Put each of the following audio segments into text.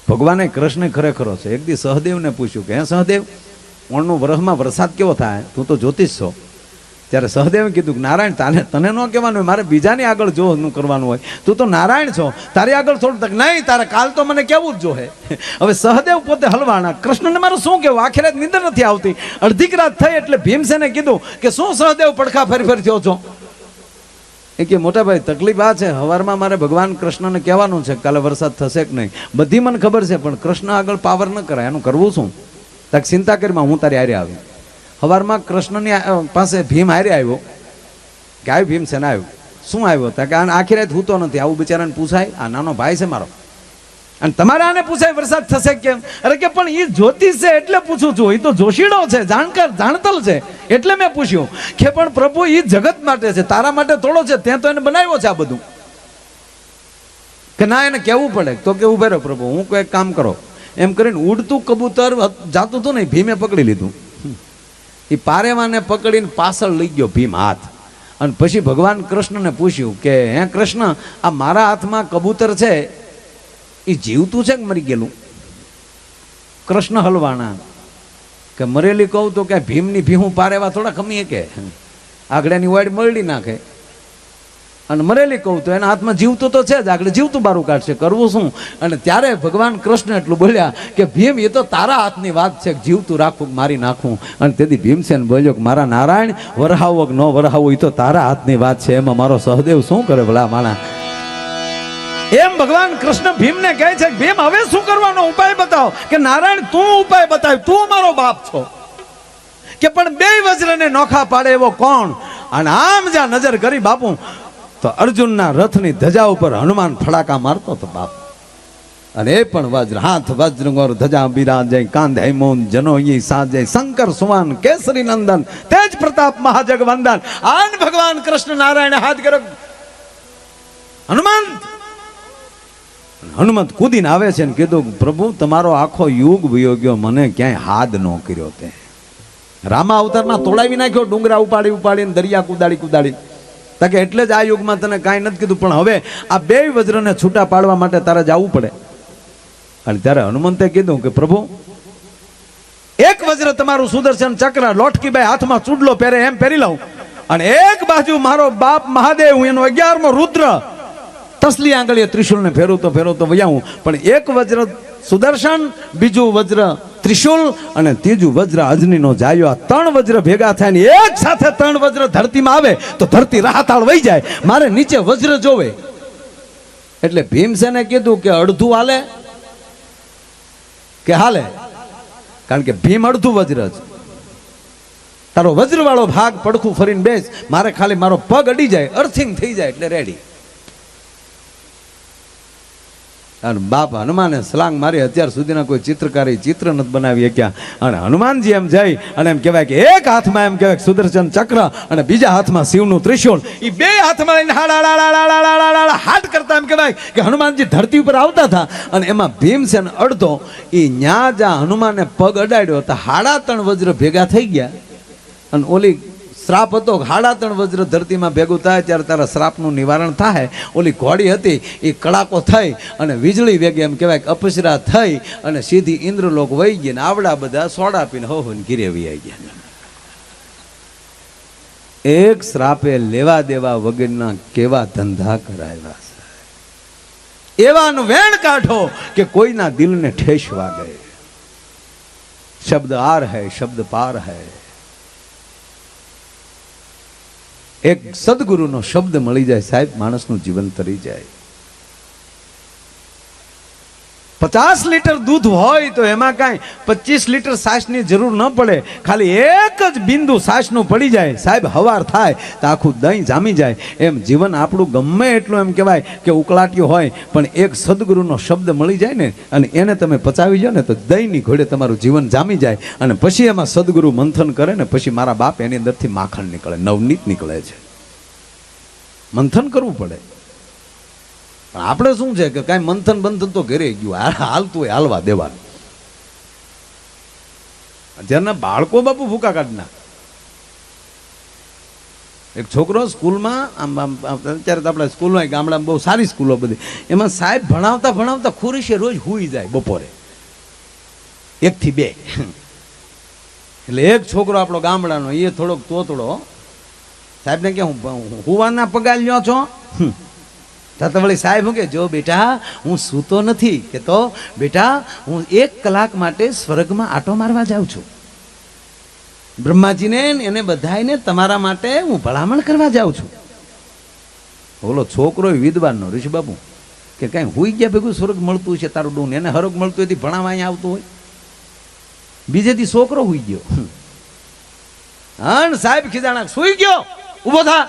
ભગવાને કૃષ્ણ ખરેખરો છે. એક દી સહદેવને પૂછ્યું કે હે સહદેવ, ઓણનું વરસમાં વરસાદ કેવો થાય, તું તો જ્યોતિષ છો. ત્યારે સહદેવે કીધું કે નારાયણ તને ન કહેવાનું હોય, મારે બીજાની આગળ જોવાનું કરવાનું હોય. તું તો નારાયણ છો, તારી આગળ થોડું તક નહીં, તારે કાલ તો મને કેવું જ જોહે. હવે સહદેવ પોતે હલવાણા, કૃષ્ણને મારું શું કેવું, આખી રાત નીંદર નથી આવતી. અડધીક રાત થઈ એટલે ભીમસેને કીધું કે શું સહદેવ પડખા ફરી થયો છો. એ કે મોટા ભાઈ તકલીફ આ છે, સવારમાં મારે ભગવાન કૃષ્ણને કહેવાનું છે કાલે વરસાદ થશે કે નહીં. બધી મને ખબર છે, પણ કૃષ્ણ આગળ પાવર ન કરાય, એનું કરવું શું. તક ચિંતા કરીમાં હું તારી હારે આવી. સવારમાં કૃષ્ણની પાસે ભીમ હારે આવ્યો કે આવ્યું ભીમસેન આવ્યું, શું આવ્યો તા કે આખી રાત હૂતો નથી. આવું બિચારાને પૂછાય, આ નાનો ભાઈ છે મારો, અને તમારે આને પૂછાય વરસાદ થશે કેમ. અરે કે પણ એ જ્યોતિષ છે એટલે પૂછું છું, એ તો જોશીડો છે, જાણતલ છે એટલે મેં પૂછ્યું. કે પણ પ્રભુ એ જગત માટે છે, તારા માટે થોડો છે, ત્યાં તો એને બનાવ્યો છે આ બધું. કે ના એને કહેવું પડે. તો કે ઉભે રહો પ્રભુ, હું કોઈ કામ કરો. એમ કરીને ઉડતું કબૂતર જાતું હતું ને, ભીમે પકડી લીધું. એ પારેવાને પકડીને પાછળ લઈ ગયો ભીમ હાથ. અને પછી ભગવાન કૃષ્ણને પૂછ્યું કે હે કૃષ્ણ, આ મારા હાથમાં કબૂતર છે, એ જીવતું છે કે મરી ગયેલું. કૃષ્ણ હલવાણા કે મરેલી કહું તો કે ભીમની ભીહું પારેવા થોડા ખમીએ કે આગળની વાડ મરડી નાખે. અને મરેલી કહું તો એના હાથમાં જીવતું તો છે જ, આગળ જીવતું બારું કાઢશે, કરવું શું. અને ત્યારે ભગવાન કૃષ્ણ એટલું બોલ્યા કે ભીમ એ તો તારા હાથની વાત છે, જીવતું રાખવું મારી નાખવું. અને તેથી ભીમસેન બોલ્યો કે મારા નારાયણ, વરહાવો કે ન વરહાવો એ તો તારા હાથની વાત છે, એમાં મારો સહદેવ શું કરે ભલા માણા. એમ ભગવાન કૃષ્ણ ભીમને કહે છે કે ભીમ હવે શું કરવાનો ઉપાય બતાવો. કે નારાયણ તું ઉપાય બતાવ, તું મારો બાપ છો. કે પણ બે વજ્રને નોખા પાડે એવો કોણ. અને આમ જ્યાં નજર કરી બાપુ તો અર્જુનના રથની ધજા ઉપર હનુમાન ફડાકા મારતો હતો બાપ. અને એ પણ વજ્ર, હાથ વજ્ર ગોર ધજા બિરાજે, કાંધે મૌન જનોઈ સાજે, શંકર સુવાન કેસરી નંદન, તેજ પ્રતાપ મહાજગવંદન. આન ભગવાન કૃષ્ણ નારાયણ હાથ કર્યો, હનુમાન. હનુમંત કૂદીને આવે છે ને કીધું પ્રભુ તમારો આખો યુગ વયો ગયો, મને ક્યાંય હાથ ન કર્યો. તે રામા અવતારમાં તોડાવી નાખ્યો, ડુંગરા ઉપાડી ઉપાડીને દરિયા કુદાડી. કે એટલે જ આ યુગમાં તને કાંઈ નથી કીધું, પણ હવે આ બે વજ્રને છૂટા પાડવા માટે તારે જવું પડે. અને ત્યારે હનુમંતે કીધું કે પ્રભુ એક વજ્ર તમારું સુદર્શન ચક્ર લોટકીબાઈ હાથમાં ચૂડલો પહેરે એમ પહેરી લઉં, અને એક બાજુ મારો બાપ મહાદેવ, હું એનો 11મો રુદ્ર તસલી આંગળીએ ત્રિશુલને ફેરવતો વયાવું. પણ એક વજ્ર સુદર્શન, બીજું વજ્ર ત્રિશુલ અને ત્રીજું વજ્ર અજનીનો જાયો. આ 3 વજ્ર ભેગા થાય ને એક સાથે 3 વજ્ર ધરતીમાં આવે તો ધરતી રાહતાળ વહી જાય, મારે નીચે વજ્ર જોવે. એટલે ભીમસેને કીધું કે અડધું હાલે કે હાલે, કારણ કે ભીમ અડધું વજ્ર જ. તારો વજ્ર વાળો ભાગ પડખું ફરીને બેસ, મારે ખાલી મારો પગ અડી જાય, અર્થિંગ થઈ જાય એટલે રેડી. અને બાપ હનુમાને સલાંગ મારી, અત્યાર સુધીના કોઈ ચિત્રકારી ચિત્ર નથી બનાવી શક્યા. અને હનુમાનજી એમ જઈ અને એમ કહેવાય કે એક હાથમાં એમ કહેવાય સુદર્શન ચક્ર અને બીજા હાથમાં શિવનું ત્રિશુલ, એ બે હાથમાં લઈને હાટ કરતા એમ કહેવાય કે હનુમાનજી ધરતી ઉપર આવતા હતા. અને એમાં ભીમસેન અડધો એ ન્યા જ્યાં હનુમાને પગ અડાડ્યો તો 3.5 વજ્ર ભેગા થઈ ગયા. અને ઓલી શ્રાપ હતો, 3.5 વજ્ર ધરતીમાં ભેગું થાય ત્યારે તારા શ્રાપનું નિવારણ થાય. ઓલી ઘોડી હતી એ કડાકો થઈ અને વીજળી વેગે એમ કહેવાય કે અપસરા થઈ અને સીધી ઇન્દ્રલોક વહી ગઈ. ને આવડા બધા સોડા પીને હોને ઘીરે વહી ગયા. એક શ્રાપે લેવા દેવા વગરના કેવા ધંધા કરાવ્યા છે. એવાનું વેણ કાઢો કે કોઈના દિલને ઠેસ વાગે. શબ્દ આર હૈ, શબ્દ પાર હૈ. એક સદગુરુનો શબ્દ મળી જાય સાહેબ, માણસનું જીવન તરી જાય. 50 લીટર દૂધ હોય તો એમાં કાંઈ 25 લીટર છાશની જરૂર ન પડે. ખાલી એક જ બિંદુ છાશનું પડી જાય સાહેબ, હવાર થાય તો આખું દહીં જામી જાય. એમ જીવન આપણું ગમે એટલું એમ કહેવાય કે ઉકળાટ્યું હોય, પણ એક સદગુરુનો શબ્દ મળી જાય ને અને એને તમે પચાવી જાઓ ને તો દહીંની ઘોડે તમારું જીવન જામી જાય. અને પછી એમાં સદગુરુ મંથન કરે ને પછી મારા બાપ એની અંદરથી માખણ નીકળે, નવનીત નીકળે છે. મંથન કરવું પડે. પણ આપણે શું છે કે કાંઈ મંથન બંધન તો ઘરે ગયું, હાલતું હોય હાલવા દેવાનું. અત્યારના બાળકો બાપુ ભૂકા કાઢના. એક છોકરો સ્કૂલમાં અત્યારે તો આપણે સ્કૂલમાં ગામડામાં બહુ સારી સ્કૂલો બધી, એમાં સાહેબ ભણાવતા ભણાવતા ખુરીશે રોજ હુઈ જાય બપોરે 1 થી 2. એટલે એક છોકરો આપણો ગામડાનો એ થોડોક તોતડો સાહેબને કે હું હુવાના પગાર લ્યો છો? તો વળી સાહેબ હું કે જો બેટા હું સૂતો નથી કે તો બેટા હું 1 કલાક માટે સ્વર્ગમાં આટો મારવા જાઉં છું. બ્રહ્માજીને એને બધાને તમારા માટે હું ભલામણ કરવા જાઉં છું. ઓલો છોકરો વિદ્વાનનો ઋષિ બાપુ કે કાંઈ હુઈ ગયા ભેગું સ્વર્ગ મળતું છે તારું ડૂન, એને હરગ મળતું હોય ભણાવવા અહીંયા આવતું હોય, બીજેથી છોકરો હુઈ ગયો. હા સાહેબ ખીજાણા સુઈ ગયો, ઊભો થા.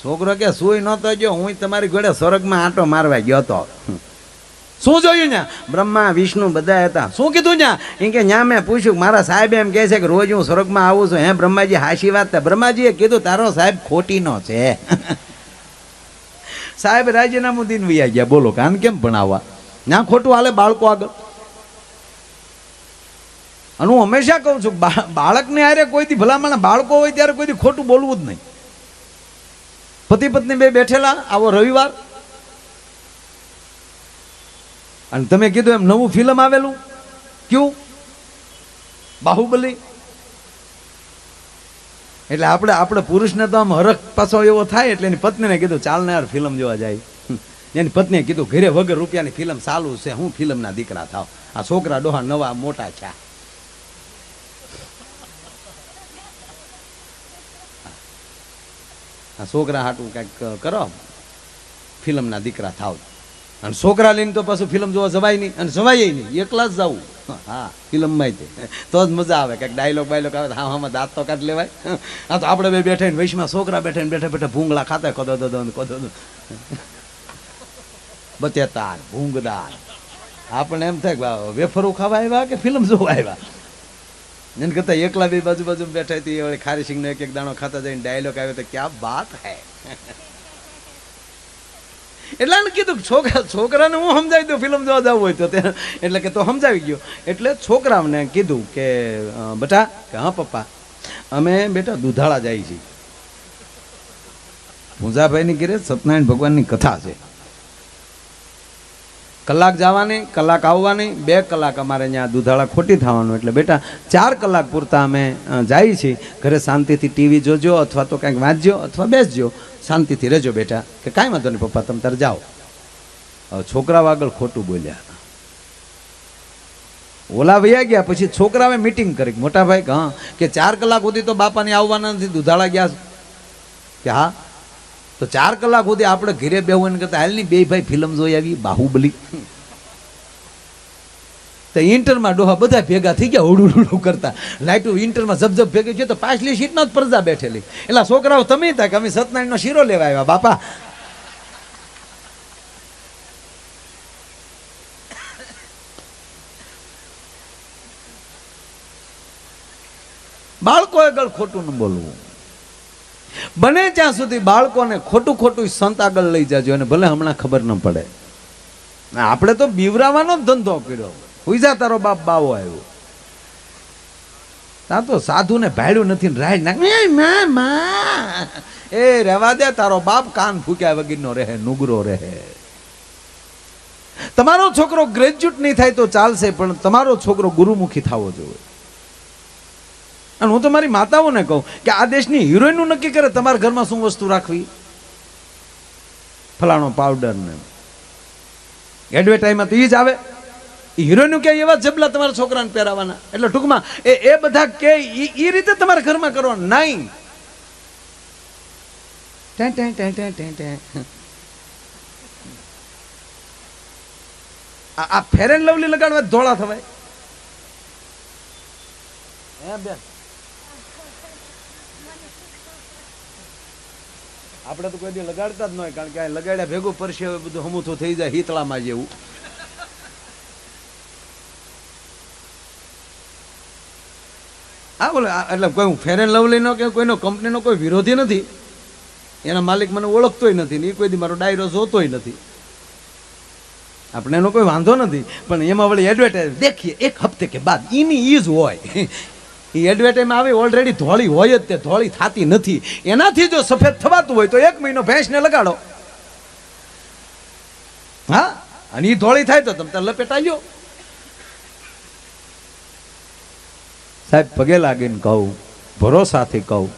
છોકરો કે સુઈ નતો ગયો, હું તમારી ઘોડે સ્વર્ગમાં આંટો મારવા ગયો હતો. શું જોયું ત્યાં? બ્રહ્મા વિષ્ણુ બધા હતા. શું કીધું ત્યાં? એમ કે ત્યાં મેં પૂછ્યું મારા સાહેબ એમ કહે છે કે રોજ હું સ્વર્ગમાં આવું છું. હે બ્રહ્માજી હાશી વાત? બ્રહ્માજીએ કીધું તારો સાહેબ ખોટીનો છે. સાહેબ રાજીનામું દઈને વૈયા ગયા. બોલો કાન કેમ ભણાવવા? ના ખોટું હાલે બાળકો આગળ. અને હું હંમેશા કહું છું બાળકને હારે કોઈથી ભલામણ બાળકો હોય ત્યારે કોઈથી ખોટું બોલવું જ નહીં. પતિ પત્ની બે બેઠેલા આવો રવિવાર, અને તમે કીધું એમ નવું ફિલ્મ આવેલું ક્યું બાહુબલી, એટલે આપણે પુરુષને તો આમ હરખ પાછો એવો થાય એટલે એની પત્નીને કીધું ચાલ ને યાર ફિલ્મ જોવા જાય. એની પત્નીએ કીધું ઘરે વગર રૂપિયાની ફિલ્મ ચાલુ છે, હું ફિલ્મના દીકરા થાવ, આ છોકરા ડોહા નવા મોટા છે, આ છોકરા હાટું કંઈક કરો, ફિલ્મના દીકરા થાવ. અને છોકરા લઈને તો પાછું ફિલ્મ જોવા જવાય નહીં, અને જવાય નહીં, એકલા જ જવું. હા ફિલ્મમાં તો જ મજા આવે, કંઈક ડાયલોગ બાયલોગ આવે, હા આમાં દાંત તો કાઢ લેવાય. હા તો આપણે બે બેઠા ને વૈશમાં છોકરા બેઠા ને બેઠા બેઠા ભૂંગળા ખાતા કદો બચેતાર ભૂંગદાર. આપણે એમ થાય કે વેફરો ખાવા આવ્યા કે ફિલ્મ જોવા આવ્યા. એને કરતા એકલા બે બાજુ બાજુ બેઠા હતી વળી ખારી સિંગનો એક દાણો ખાતા જઈને ડાયલોગ આવ્યો તો ક્યાં વાત હે. એટલે કીધું છોકરાને હું સમજાવી દઉં ફિલ્મ જોવા જવું હોય તો, એટલે કે તો સમજાવી ગયો. એટલે છોકરાઓને કીધું કે બેટા કે હા પપ્પા અમે બેટા દુધાળા જાય છીએ, પૂંજાભાઈની ઘરે સત્યનારાયણ ભગવાનની કથા છે, કલાક જવાની કલાક આવવાની, 2 કલાક અમારે અહીંયા દુધાળા ખોટી થવાનું, એટલે બેટા 4 કલાક પૂરતા અમે જઈએ છીએ. ઘરે શાંતિથી ટીવી જોજો અથવા તો કંઈક વાંચજો અથવા બેસજો, શાંતિથી રહેજો બેટા. કે કાંઈ વાંધો નહીં પપ્પા તમે તારે જાઓ. છોકરાઓ આગળ ખોટું બોલ્યા, ઓલા વૈયા ગયા. પછી છોકરાએ મીટિંગ કરી, મોટા ભાઈ હા કે 4 કલાક સુધી તો બાપાને આવવાના નથી, દુધાળા ગયા કે હા તો 4 કલાક સુધી આપણે ઘરે બેહવું કરતા હાલની 2 ભાઈ ફિલ્મ જોઈ આવી બાહુબલી. તો ઇન્ટરમાં ડોહા બધા ભેગા થઈ ગયા ઉડું કરતા, લાઈટું ઇન્ટરમાં જબજબ ભેગી છે તો પાછલી સીટમાં જ પરજા બેઠેલી. એટલે છોકરાઓ તમે હતા કે અમે સત્યનારાયણનો શીરો લેવા આવ્યા બાપા. બાળકો આગળ ખોટું ન બોલવું. બને ત્યાં સુધી બાળકોને ખોટું સંત આગળ લઈ જાજો, અને ભલે હમણાં ખબર ન પડે. આપણે તો બીવરાવાનો જ ધંધો કર્યો. હુઈજા તારો બાપ બાવો આવ્યો, ત્યાં તો સાધુને ભાડ્યું નથી ને રાય નાખ એ રહેવા દે, તારો બાપ કાન ફૂક્યા વગરનો રહે, નુગરો રહે. તમારો છોકરો ગ્રેજ્યુએટ નહીં થાય તો ચાલશે, પણ તમારો છોકરો ગુરુમુખી થવો જોઈએ. અને હું તમારી માતાઓને કહું કે આ દેશની હિરોઈનનું નક્કી કરે તમારા ઘરમાં શું વસ્તુ રાખવી. ફલાણો પાવડર ને એડવર્ટાઈઝમાં તો એ જ આવે. હિરોઈનું કે એવા જબલા તમારા છોકરાને પહેરાવાના. એટલે ટૂંકમાં એ બધા કે એ રીતે તમારા ઘરમાં કરવાનું નહીં. આ ફેર એન્ડ લવલી લગાડવા ધોળા થવાય. આપણે તો કોઈ દી લગાડતા જ ન હોય, કારણ કે આ લગાડ્યા ભેગું પરસે બધું હમુથું થઈ જાય હિતળામાં જેવું. હા બોલે એટલે કોઈ ફેર એન્ડ લવલીનો કે કોઈનો કંપનીનો કોઈ વિરોધી નથી, એના માલિક મને ઓળખતોય નથી ને એ કોઈ દી મારો ડાયરો જોતોય નથી, આપણે એનો કોઈ વાંધો નથી. પણ એમાં વળી એડવર્ટાઇઝ દેખીએ 1 હફ્તે કે બાદ એની ઈ જ હોય. એ એડવર્ટાઈઝમાં આવે ઓલરેડી ધોળી હોય જ, તે ધોળી થતી નથી. એનાથી જો સફેદ થવાતું હોય તો 1 મહિનો ભેંસને લગાડો, હા, અને એ ધોળી થાય તો તમે લપેટાયો. સાહેબ પગે લાગીને કહું, ભરોસાથી કહું,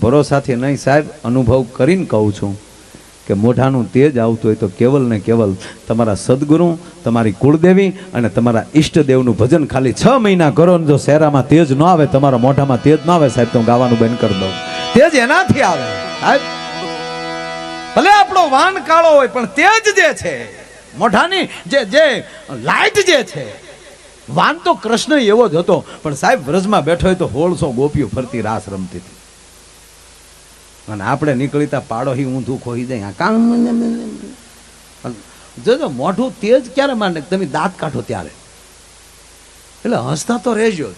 ભરોસાથી નહીં સાહેબ, અનુભવ કરીને કહું છું કે મોઢાનું તેજ આવતું હોય તો કેવલ ને કેવલ તમારા સદગુરુ, તમારી કુળદેવી અને તમારા ઈષ્ટદેવનું ભજન ખાલી 6 મહિના કરો ને જો શેરામાં તેજ ન આવે, તમારા મોઢામાં તેજ ન આવે સાહેબ, તો હું ગાવાનું બંધ કરી દઉં. તેજ એનાથી આવે સાહેબ, ભલે આપણો વાન કાળો હોય પણ તેજ જે છે મોઢાની, જે લાઈટ જે છે, વાન તો કૃષ્ણ એવો જ હતો, પણ સાહેબ વ્રજમાં બેઠો હોય તો 1600 ગોપીઓ ફરતી રાસ રમતી હતી, અને આપણે નીકળીતા પાડો હી ઊંધું ખોઈ જાય. જો મોઢું તેજ ક્યારે માંડે, તમે દાંત કાઢો ત્યારે, એટલે હસતા તો રહેજો.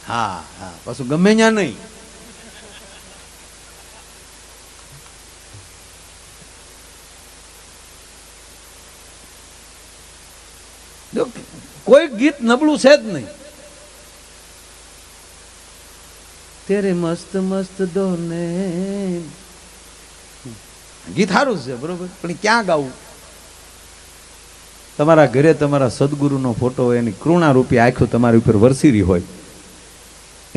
હા હા, પાછું ગમે ત્યાં નહીં. કોઈ ગીત નબળું છે જ નહીં. તેરે મસ્ત મસ્ત દોને, ગીત સારું છે બરોબર, પણ ક્યાં ગાવું? તમારા ઘરે તમારા સદગુરુનો ફોટો હોય, એની કૃણારૂપી આંખો તમારી ઉપર વરસી રહી હોય,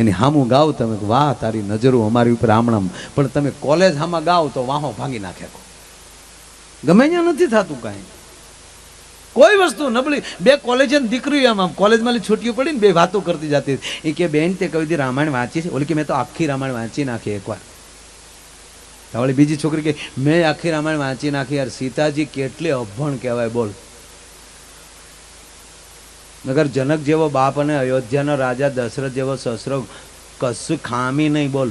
એની હામું ગાવ તમે, વાહ તારી નજરો અમારી ઉપર આમણામ, પણ તમે કોલેજ હામાં ગાવ તો વાહો ભાંગી નાખે. ગમે ત્યાં નથી થતું કાંઈ, કોઈ વસ્તુ નબળી. 2 કોલેજ દીકરીઓ આમ કોલેજમાં છૂટીઓ પડી ને, 2 વાતો કરતી જતી. એ કે બેન તે કવિ રામાયણ વાંચી છે? ઓલી કે મેં તો આખી રામાયણ વાંચી નાખી એકવાર. વળી બીજી છોકરી કે મેં આખી રામાયણ વાંચી નાખી. યાર સીતાજી કેટલી અભણ કહેવાય બોલ. નગર જનક જેવો બાપ અને અયોધ્યાનો રાજા દશરથ જેવો સસરો, કશું ખામી નહીં બોલ.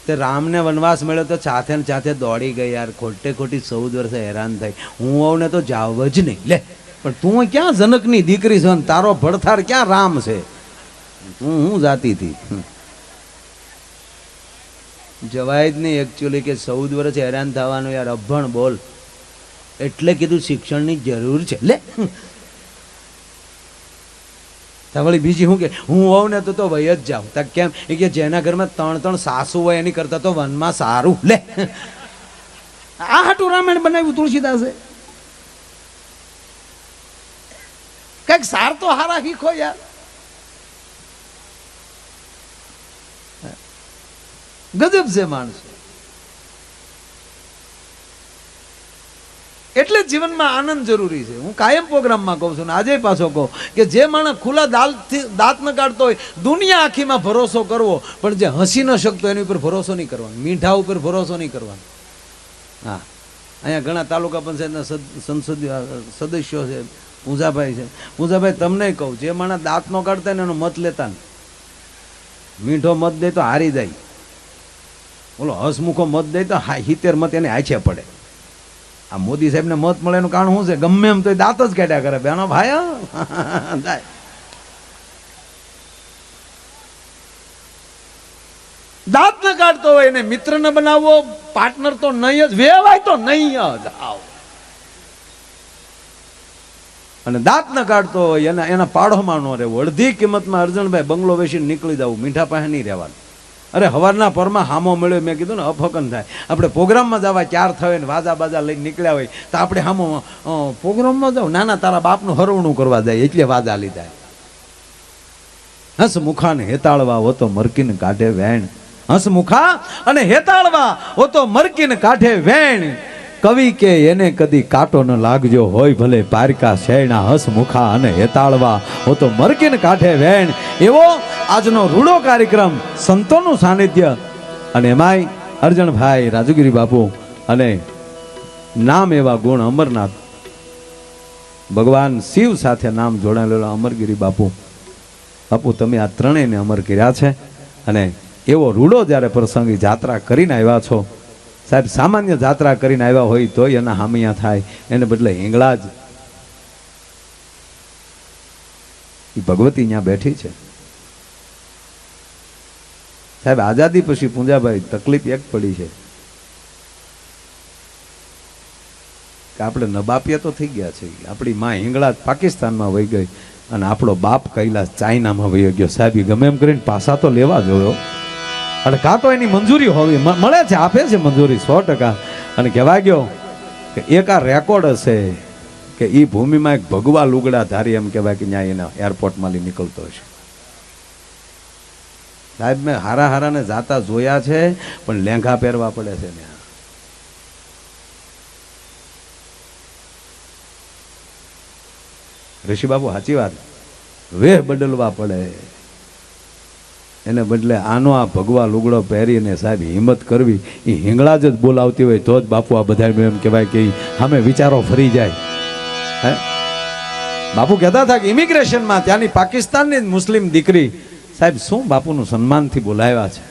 તે રામને વનવાસ મળ્યો તો સાથે ને સાથે દોડી ગઈ. યાર ખોટે ખોટી 14 વર્ષે હેરાન થઈ. હું આવું ને તો જાવ જ નહીં લે. પણ તું ક્યાં જનકની દીકરી છો, તારો ભડથાર ક્યાં રામ છે? તું હું જાતી હતી જવાય જ નહીં એકચ્યુઅલી, કે 14 વર્ષે હેરાન થવાનું. યાર અભણ બોલ, એટલે કીધું શિક્ષણની જરૂર છે લે. વળી બીજી શું કે હું હોઉં ને તો વહી જ જાઉં. તા કેમ? એ કે જેના ઘરમાં 3 સાસુ હોય એની કરતા તો વનમાં સારું લે. આ હાટું રામાયણ બનાવ્યું તુલસીદાસે? કઈક સાર તો હારા શીખો યાર. ગજબ છે માણસો. એટલે જ જીવનમાં આનંદ જરૂરી છે. હું કાયમ પ્રોગ્રામમાં કહું છું ને આજે પાછો કહું કે જે માણસ ખુલ્લા દાંત ન કાઢતો હોય, દુનિયા આખીમાં ભરોસો કરવો, પણ જે હસી ન શકતો એની ઉપર ભરોસો નહીં કરવાનો, મીઠા ઉપર ભરોસો નહીં કરવાનો. હા, અહીંયા ઘણા તાલુકા પંચાયતના સંસદીય સદસ્યો છે, પૂંજાભાઈ છે. પૂંજાભાઈ તમને કહું, જે માણસ દાંત ન કાઢતા ને એનો મત લેતા ને, મીઠો મત દે તો હારી જાય, બોલો હસમુખો મત દે તો 70 મત એને આછે પડે. આ મોદી સાહેબ ને મત મળે એનું કારણ શું છે? ગમે એમ તો દાંત જ કાઢ્યા કરે બેનો ભાઈ. દાંત ન કાઢતો હોય એને મિત્ર ન બનાવવો, પાર્ટનર તો નહીં જ, વેવાય તો નહીં જ. અને દાંત ન કાઢતો હોય એના પાડોમાં ન રહેવું. અડધી કિંમતમાં અર્જણભાઈ બંગલો વેચીને નીકળી જવું, મીઠા પાસે નહીં રહેવાનું. અરે હવારના પરમાં હામો મળ્યો, મેં કીધું ને અફકન થાય. આપણે પ્રોગ્રામમાં જવા 4 થયો ને વાજા બાજા લઈને નીકળ્યા હોય તો આપણે હામો પ્રોગ્રામમાં જાવ, નાના તારા બાપનું હરવણું કરવા જાય એટલે વાજા લીધા. હસમુખા ને હેતાળવા હોતો મરકીને કાઢે વેણ. હસમુખા અને હેતાળવા હોતો મરકીને કાઢે વેણ. કવિ કે એને કદી કાંટો ન લાગજો, હોય ભલે પારકા શેણા. હસમુખા અને હેતાળવા હોતો મરકીને કાઢે વેણ. એવો આજનો રૂડો કાર્યક્રમ, સંતોનું સાનિધ્ય, અને એમાંય અર્જણભાઈ રાજુગીરી બાપુ અને નામ એવા ગુણ અમરનાથ, ભગવાન શિવ સાથે નામ જોડાયેલા અમરગીરી બાપુ. બાપુ તમે આ ત્રણેયને અમર કર્યા છે. અને એવો રૂડો જ્યારે પ્રસંગી જાત્રા કરીને આવ્યા છો સાહેબ, સામાન્ય જાત્રા કરીને આવ્યા હોય તો એના હામિયા થાય, એને બદલે હિંગળા જ. એ ભગવતી અહીંયા બેઠી છે સાહેબ. આઝાદી પછી પૂંજાભાઈ તકલીફ એક પડી છે કે આપણે નબાપિયા તો થઈ ગયા છે. આપણી માં હિંગળા પાકિસ્તાનમાં વહી ગઈ, અને આપણો બાપ કૈલાસ ચાઇનામાં વયો ગયો. સાહેબ એ ગમે એમ કરીને પાસા તો લેવા જોયો, અને કાં તો એની મંજૂરી હોવી મળે છે, આપે છે મંજૂરી 100%. અને કહેવા ગયો કે એક આ રેકોર્ડ હશે કે એ ભૂમિમાં એક ભગવા લુગડા ધારી એમ કહેવાય કે ત્યાં એના એરપોર્ટમાં નીકળતો હશે. સાહેબ મેં હારા હારાને જાતા જોયા છે, પણ લેંઘા પહેરવા પડે છે ને. ઋષિ બાબુ સાચી વાત, વેહ બદલવા પડે. એને બદલે આનો આ ભગવા લુગડો પહેરીને સાહેબ હિંમત કરવી, એ હિંગળા જ બોલાવતી હોય તો જ બાપુ આ બધા એમ કહેવાય કે સામે વિચારો ફરી જાય. હે બાપુ કહેતા હતા કે ઇમિગ્રેશનમાં ત્યાંની પાકિસ્તાનની મુસ્લિમ દીકરી સાહેબ શું બાપુનું સન્માનથી બોલાવ્યા છે.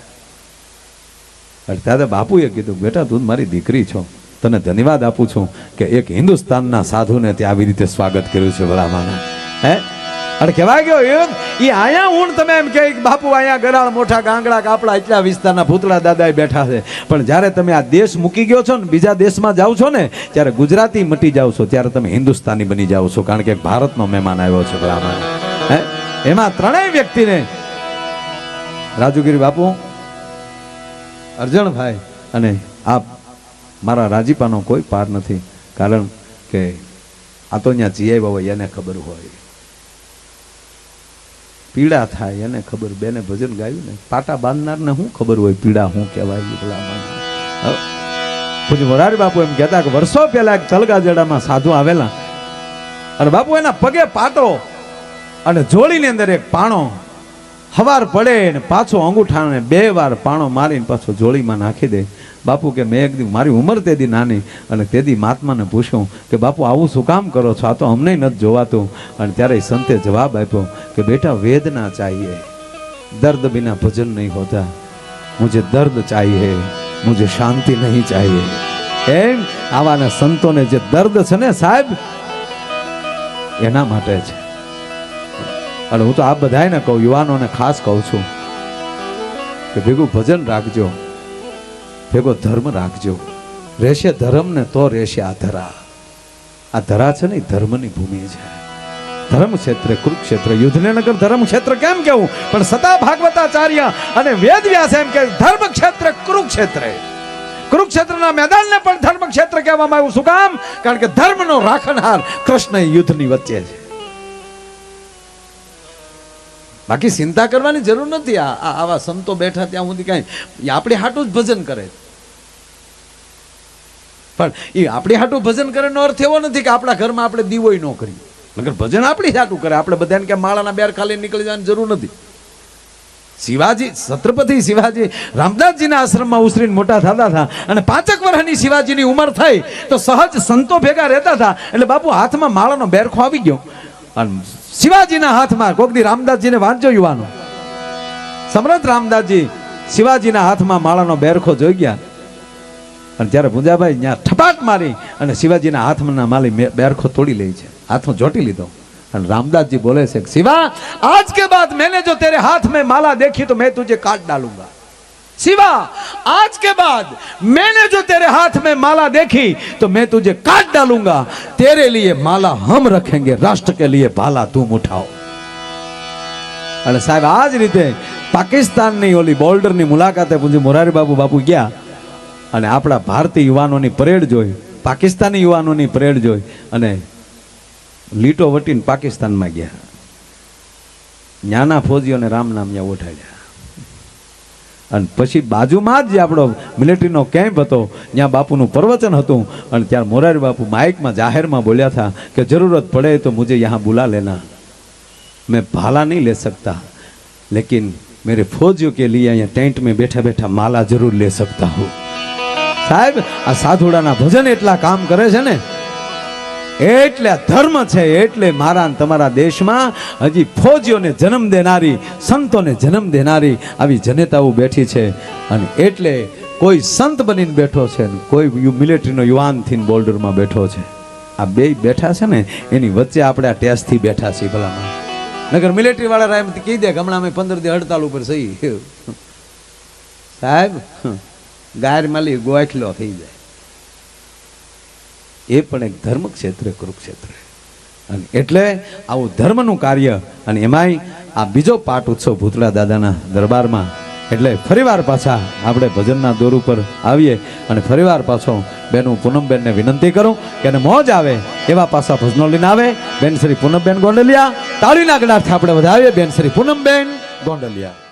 ત્યારે બાપુએ કીધું બેટા તું મારી દીકરી છો, તને ધન્યવાદ આપું છું કે એક હિન્દુસ્તાનના સાધુને ત્યાં આવી રીતે સ્વાગત કર્યું છે ભલામાના. હે અને કહેવાય ગયો એ અહીંયા હું તમે એમ કે બાપુ અહીંયા ગરાળ મોટા ગાંગડા કાપડા એટલા વિસ્તારના ભૂતળા દાદા બેઠા છે, પણ જ્યારે તમે આ દેશ મૂકી ગયો છો ને બીજા દેશમાં જાઓ છો ને, ત્યારે ગુજરાતી મટી જાઓ છો, ત્યારે તમે હિન્દુસ્તાની બની જાઓ છો, કારણ કે ભારતનો મહેમાન આવ્યો છે ભલામાન. હે એમાં ત્રણેય વ્યક્તિને રાજુગીરી બાપુ, અરજણભાઈ અને આપ મારા રાજીપાનો કોઈ પાર નથી, કારણ કે આ તો અહીંયા જીઆઈ હોય એને ખબર હોય, પીડા થાય એને ખબર. બેને ભજન ગાયું ને, પાટા બાંધનારને શું ખબર હોય પીડા શું કહેવાય. પૂજ્ય મોરારી બાપુ એમ કહેતા કે વર્ષો પહેલા એક તલગાજડામાં સાધુ આવેલા, અને બાપુ એના પગે પાટો અને જોડીની અંદર એક પાણો, હવાર પડે ને પાછો અંગૂઠાને 2 વાર પાણો મારીને પાછો જોડીમાં નાખી દે. બાપુ કે મેં એક દી મારી ઉંમર તેદી નાની, અને તેદી મહાત્માને પૂછ્યું કે બાપુ આવું શું કામ કરો છો, આ તો અમને નથી જોવાતું. અને ત્યારે સંતે જવાબ આપ્યો કે બેટા વેદના ચાહીએ, દર્દ બિના ભજન નહીં હોતા, મુझे દર્દ ચાહીએ, મુझे શાંતિ નહીં ચાહીએ. એમ આવાના સંતોને જે દર્દ છે ને સાહેબ એના માટે છે. અને હું તો આ બધાને કહું, યુવાનોને ખાસ કહું છું કે ભેગું ભજન રાખજો, ભેગો ધર્મ રાખજો. રહેશે ધર્મ ને તો રહેશે આ ધરા. આ ધરા છે ને એ ધર્મની ભૂમિ છે. ધર્મ ક્ષેત્ર કુરુક્ષેત્ર, યુદ્ધને નગર ધર્મ ક્ષેત્ર કેમ કેવું, પણ સદા ભાગવતાચાર્ય અને વેદ વ્યાસ એમ કે ધર્મ ક્ષેત્ર કુરુક્ષેત્ર. કુરુક્ષેત્રના મેદાનને પણ ધર્મ ક્ષેત્ર કહેવામાં આવ્યું. શું કામ? કારણ કે ધર્મનો રાખનહાર કૃષ્ણ યુદ્ધની વચ્ચે છે. બાકી ચિંતા કરવાની જરૂર નથી. આવા સંતો બેઠા ત્યાં સુધી કાંઈ આપણે હાટું જ ભજન કરે, પણ એ આપણી હાટું ભજન કરે નો અર્થ એવો નથી કે આપણા ઘરમાં આપણે દીવોય ન કરીએ. નકર ભજન આપણી હાટું કરે. આપણે બધાને કે માળાના બેર ખાલી નીકળી જવાની જરૂર નથી. શિવાજી, છત્રપતિ શિવાજી રામદાસજીના આશ્રમમાં ઉછરીને મોટા થતા હતા, અને 5 વર્ષની શિવાજીની ઉંમર થઈ તો સહજ સંતો ભેગા રહેતા હતા. એટલે બાપુ હાથમાં માળાનો બેરખો આવી ગયો, અને શિવાજીના હાથમાં, કોક દી રામદાસજીને વાંચજો યુવાનો, સમર્થ રામદાસજી શિવાજીના હાથમાં માળાનો બેરખો જોઈ ગયા, અને ત્યારે ભુંજાભાઈ ત્યાં ઠપાટ મારી અને શિવાજીના હાથમાં માલી બેરખો તોડી લે છે, હાથમાં જોટી લીધો. અને રામદાસજી બોલે છે કે શિવા, आज के बाद मैंने जो तेरे हाथ में माला देखी तो मैं तुझे काट डालूंगा. शिवा, आज के बाद मैंने जो तेरे हाथ में माला देखी तो मैं तुझे काट डालूंगा. तेरे लिए माला हम रखेंगे, राष्ट्र के लिए भाला तुम उठाओ. અને સાહેબ આ જ રીતે પાકિસ્તાનની ઓલી બોર્ડરની મુલાકાતે પૂજ્ય મોરારી બાપુ ગયા, અને આપણા ભારતીય યુવાનોની પરેડ જોઈ, પાકિસ્તાની યુવાનોની પરેડ જોઈ, અને લીટો વટીને પાકિસ્તાનમાં ગયા. ન્યાના ફોજીઓને રામ નામ ત્યાં ઓઠાડ્યા, અને પછી બાજુમાં જ જે આપણો મિલિટરીનો કેમ્પ હતો ત્યાં બાપુનું પ્રવચન હતું. અને ત્યારે મોરારી બાપુ માઇકમાં જાહેરમાં બોલ્યા હતા કે જરૂરત પડે તો મુझे यहाँ बुला लेना, मैं भाला नहीं ले सकता लेकिन मेरे फौजियों के लिए यहाँ टेंट में बैठा बैठा माला जरूर ले सकता हूँ. સાહેબ આ સાધુડાના ભજન એટલા કામ કરે છે ને, એટલે ધર્મ છે, એટલે મારા તમારા દેશમાં હજી ફૌજીઓને જન્મ દેનારી, સંતોને જન્મ દેનારી આવી જનેતાઓ બેઠી છે. અને એટલે કોઈ સંત બનીને બેઠો છે, કોઈ મિલિટરીનો યુવાન થઈને બોર્ડરમાં બેઠો છે. આ બે બેઠા છે ને એની વચ્ચે આપણે આ ટેસ્ટથી બેઠા છીએ. ભલામાં નગર મિલિટરી વાળા એમ કહી દે કે હમણાં અમે 15 દી હડતાલ ઉપર સહી, સાહેબ ગાય માલી ગોખલો થઈ જાય. એ પણ એક ધર્મ ક્ષેત્ર કુરુક્ષેત્ર. અને એટલે આવું ધર્મનું કાર્ય, અને એમાંય આ બીજો પાટ ઉત્સવ ભૂતળા દાદાના દરબારમાં. એટલે ફરીવાર પાછા આપણે ભજનના દોર ઉપર આવીએ અને ફરીવાર પાછો બેનું પૂનમબેનને વિનંતી કરું કે એને મોજ આવે એવા પાછા ભજનો લઈને આવે. બેન શ્રી પૂનમબેન ગોંડલિયા, તાળીના ગડારથી આપણે વધાવીએ બેન શ્રી પૂનમબેન ગોંડલિયા.